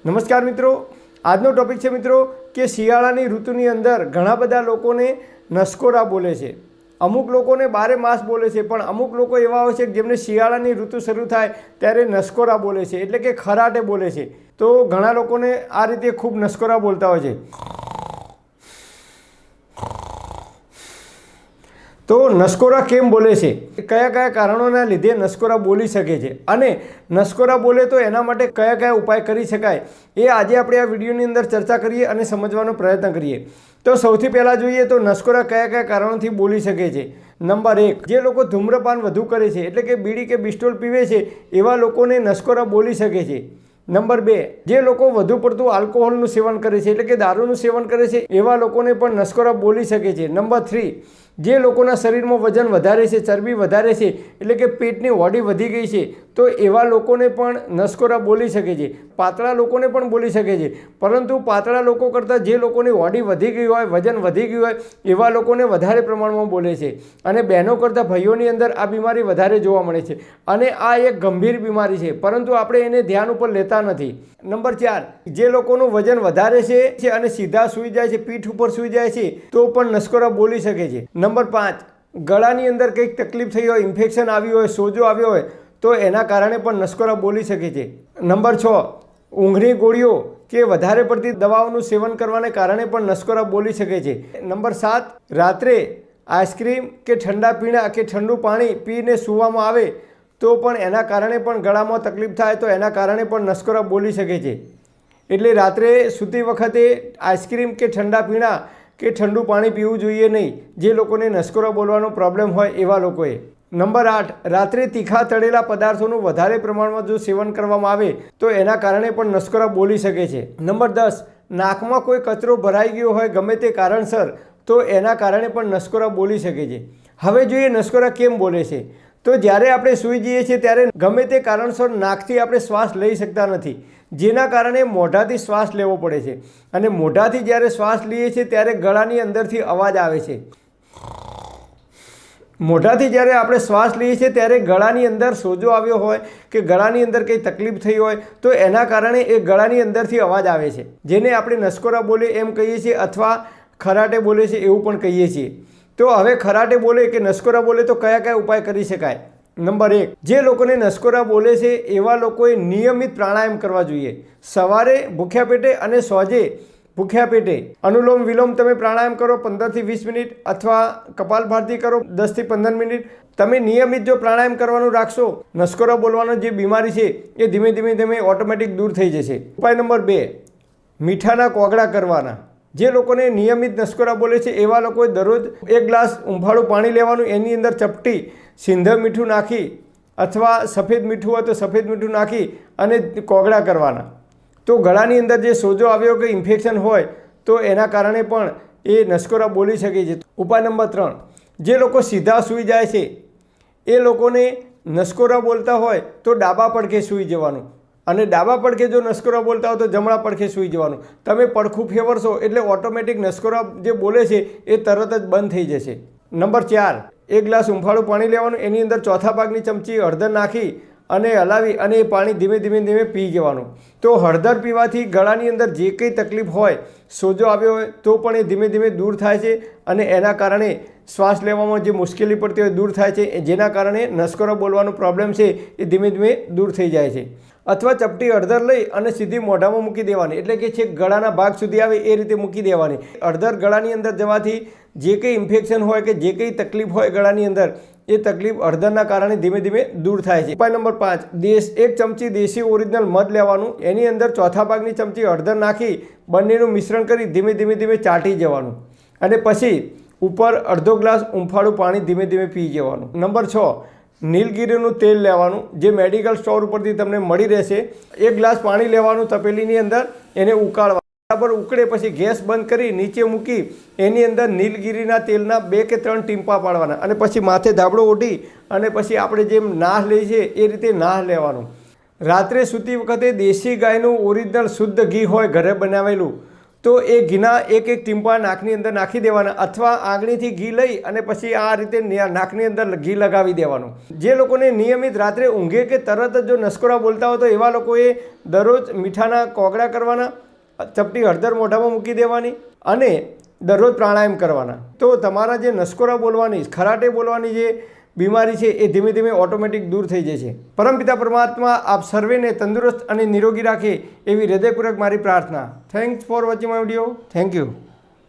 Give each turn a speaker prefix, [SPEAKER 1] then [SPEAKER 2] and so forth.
[SPEAKER 1] નમસ્કાર મિત્રો, આજનો ટોપિક છે મિત્રો કે શિયાળાની ઋતુની અંદર ઘણા બધા લોકોને નસકોરા બોલે છે. અમુક લોકોને બારે માસ બોલે છે, પણ અમુક લોકો એવા હોય છે કે જેમને શિયાળાની ઋતુ શરૂ થાય ત્યારે નસકોરા બોલે છે, એટલે કે ખરાટે બોલે છે. તો ઘણા લોકોને આ રીતે ખૂબ નસકોરા બોલતા હોય છે. તો નસકોરા કેમ બોલે છે, કયા કયા કારણોના લીધે નસકોરા બોલી શકે છે, અને નસકોરા બોલે તો એના માટે કયા કયા ઉપાય કરી શકાય, એ આજે આપણે આ વિડીયોની અંદર ચર્ચા કરીએ અને સમજવાનો પ્રયત્ન કરીએ. તો સૌથી પહેલાં જોઈએ તો નસકોરા કયા કયા કારણોથી બોલી શકે છે. નંબર 1, જે લોકો ધૂમ્રપાન વધુ કરે છે, એટલે કે બીડી કે બિસ્ટોલ પીવે છે, એવા લોકોને નસકોરા બોલી શકે છે. નંબર 2, જે લોકો વધુ પડતું આલ્કોહોલનું સેવન કરે છે, એટલે કે દારૂનું સેવન કરે છે, એવા લોકોને પણ નસકોરા બોલી શકે છે. નંબર 3, જે લોકોના શરીરમાં વજન વધારે છે, ચરબી વધારે છે, એટલે કે પેટની હોડી વધી ગઈ છે, તો એવા લોકોને પણ નસકોરા બોલી શકે છે. પાતળા લોકોને પણ બોલી શકે છે, પરંતુ પાતળા લોકો કરતાં જે લોકોની હોડી વધી ગઈ હોય, વજન વધી ગયું હોય, એવા લોકોને વધારે પ્રમાણમાં બોલે છે. અને બહેનો કરતાં ભાઈઓની અંદર આ બીમારી વધારે જોવા મળે છે, અને આ એક ગંભીર બીમારી છે, પરંતુ આપણે એને ધ્યાન ઉપર લેતા નથી. નંબર 4, જે લોકોનું વજન વધારે છે અને સીધા સૂઈ જાય છે, પીઠ ઉપર સૂઈ જાય છે, તો પણ નસકોરા બોલી શકે છે. નંબર 5, ગળાની અંદર કંઈક તકલીફ થઈ હોય, ઇન્ફેક્શન આવ્યું હોય, સોજો આવ્યો હોય, તો એના કારણે પણ નસકોરા બોલી શકે છે. નંબર 6, ઊંઘની ગોળીઓ કે વધારે પડતી દવાઓનું સેવન કરવાને કારણે પણ નસકોરા બોલી શકે છે. નંબર 7, રાત્રે આઈસ્ક્રીમ કે ઠંડા પીણા કે ઠંડુ પાણી પીને સૂવામાં આવે તો પણ એના કારણે પણ ગળામાં તકલીફ થાય, તો એના કારણે પણ નસકોરા બોલી શકે છે. એટલે રાત્રે સૂતી વખતે આઈસ્ક્રીમ કે ઠંડા પીણા કે ઠંડુ પાણી પીવું જોઈએ નહીં, જે લોકોને નસકોરા બોલવાનો પ્રોબ્લેમ હોય એવા લોકોએ. નંબર 8, રાત્રે તીખા તળેલા પદાર્થોનું વધારે પ્રમાણમાં જો સેવન કરવામાં આવે તો એના કારણે પણ નસકોરા બોલી શકે છે. નંબર 10, નાકમાં કોઈ કચરો ભરાઈ ગયો હોય ગમે તે કારણસર, તો એના કારણે પણ નસકોરા બોલી શકે છે. હવે જોઈએ નસકોરા કેમ બોલે છે. તો જ્યારે આપણે સૂઈ જઈએ છીએ ત્યારે ગમે તે કારણસર નાકથી આપણે શ્વાસ લઈ શકતા નથી, જેના કારણે મોઢાથી શ્વાસ લેવો પડે છે. અને મોઢાથી જ્યારે શ્વાસ લઈએ છીએ ત્યારે ગળાની અંદરથી અવાજ આવે છે. મોઢાથી જ્યારે આપણે શ્વાસ લઈએ છીએ ત્યારે ગળાની અંદર સોજો આવ્યો હોય કે ગળાની અંદર કંઈ તકલીફ થઈ હોય, તો એના કારણે એ ગળાની અંદરથી અવાજ આવે છે, જેને આપણે નસકોરા બોલે એમ કહીએ છીએ, અથવા ખરાટે બોલે છે એવું પણ કહીએ છીએ. તો હવે ખરાટે બોલે કે નસકોરા બોલે તો કયા કયા ઉપાય કરી શકાય. નંબર 1, જે લોકોને નસકોરા બોલે છે એવા લોકોએ નિયમિત પ્રાણાયામ કરવા જોઈએ. સવારે ભૂખ્યા પેટે અને સાંજે ભૂખ્યા પેટે અનુલોમ વિલોમ તમે પ્રાણાયામ કરો 15 થી 20 મિનિટ, અથવા કપાલભાતિ કરો 10 થી 15 મિનિટ. તમે નિયમિત જો પ્રાણાયામ કરવાનું રાખશો, નસકોરા બોલવાનો જે બીમારી છે એ ધીમે ધીમે ઓટોમેટિક દૂર થઈ જશે. ઉપાય નંબર 2, મીઠાના કોગળા કરવાના. જે લોકોને નિયમિત નસકોરા બોલે છે એવા લોકોએ દરરોજ 1 ગ્લાસ ઉંફાળું પાણી લેવાનું, એની અંદર ચપટી સિંધવ મીઠું નાખી, અથવા સફેદ મીઠું હોય તો સફેદ મીઠું નાખી અને કોગળા કરવાના. તો ગળાની અંદર જે સોજો આવ્યો કે ઇન્ફેક્શન હોય તો એના કારણે પણ એ નસકોરા બોલી શકે છે. ઉપાય નંબર 3, જે લોકો સીધા સૂઈ જાય છે એ લોકોને નસકોરા બોલતા હોય તો ડાબા પડખે સૂઈ જવાનું, અને ડાબા પડખે જો નસકોરા બોલતા હોય તો જમણા પડખે સૂઈ જવાનું. તમે પડખું ફેરવશો એટલે ઓટોમેટિક નસકોરા જે બોલે છે એ તરત જ બંધ થઈ જશે. નંબર 4, 1 ગ્લાસ ઉંફાળું પાણી લેવાનું, એની અંદર ચોથા ભાગની ચમચી હળદર નાખી અને હલાવી અને એ પાણી ધીમે ધીમે પી જવાનું. તો હળદર પીવાથી ગળાની અંદર જે કંઈ તકલીફ હોય, સોજો આવ્યો હોય, તો પણ એ ધીમે ધીમે દૂર થાય છે, અને એના કારણે શ્વાસ લેવામાં જે મુશ્કેલી પડતી હોય દૂર થાય છે, જેના કારણે નસકોરા બોલવાનો પ્રોબ્લેમ છે એ ધીમે ધીમે દૂર થઈ જાય છે. અથવા ચપટી હળદર લઈ અને સીધી મોઢામાં મૂકી દેવાની, એટલે કે છેક ગળાના ભાગ સુધી આવે એ રીતે મૂકી દેવાની. હળદર ગળાની અંદર જવાથી જે કંઈ ઇન્ફેક્શન હોય કે જે કંઈ તકલીફ હોય ગળાની અંદર, એ તકલીફ હળદરના કારણે ધીમે ધીમે દૂર થાય છે. ઉપાય નંબર 5, 1 ચમચી દેશી ઓરિજિનલ મધ લેવાનું, એની અંદર ચોથા ભાગની ચમચી હળદર નાખી બંનેનું મિશ્રણ કરી ધીમે ધીમે ચાટી જવાનું, અને પછી ઉપર અડધો ગ્લાસ ઉંફાળું પાણી ધીમે ધીમે પી જવાનું. નંબર 6, નીલગીરીનું તેલ લેવાનું, જે મેડિકલ સ્ટોર ઉપરથી તમને મળી રહેશે. 1 ગ્લાસ પાણી લેવાનું તપેલીની અંદર, એને ઉકાળવા, બરાબર ઉકળે પછી ગેસ બંધ કરી નીચે મૂકી એની અંદર નીલગીરીના તેલના 2 કે 3 ટીમ્પા પાડવાના, અને પછી માથે ધાબળો ઓઢી અને પછી આપણે જેમ નાહ લઈએ છીએ એ રીતે નાહ લેવાનું. રાત્રે સૂતી વખતે દેશી ગાયનું ઓરિજિનલ શુદ્ધ ઘી હોય ઘરે બનાવેલું, તો એ ઘીના એક ટીમ્પા નાકની અંદર નાખી દેવાના અથવા આંગળીથી ઘી લઈ અને પછી આ રીતે નાકની અંદર ઘી લગાવી દેવાનું. જે લોકોને નિયમિત રાત્રે ઊંઘે કે તરત જ જો નસકોરા બોલતા હોય તો એવા લોકોએ દરરોજ મીઠાના કોગળા કરવાના, ચપટી હળદર મોઢામાં મૂકી દેવાની અને દરરોજ પ્રાણાયામ કરવાના. તો તમારા જે નસકોરા બોલવાની, ખરાટે બોલવાની જે બીમારી છે એ ધીમે ધીમે ઓટોમેટિક દૂર થઈ જશે. પરમપિતા પરમાત્મા આપ સર્વેને તંદુરસ્ત અને નિરોગી રાખે એવી હૃદયપૂર્વક મારી પ્રાર્થના. Thanks for watching my video. Thank you.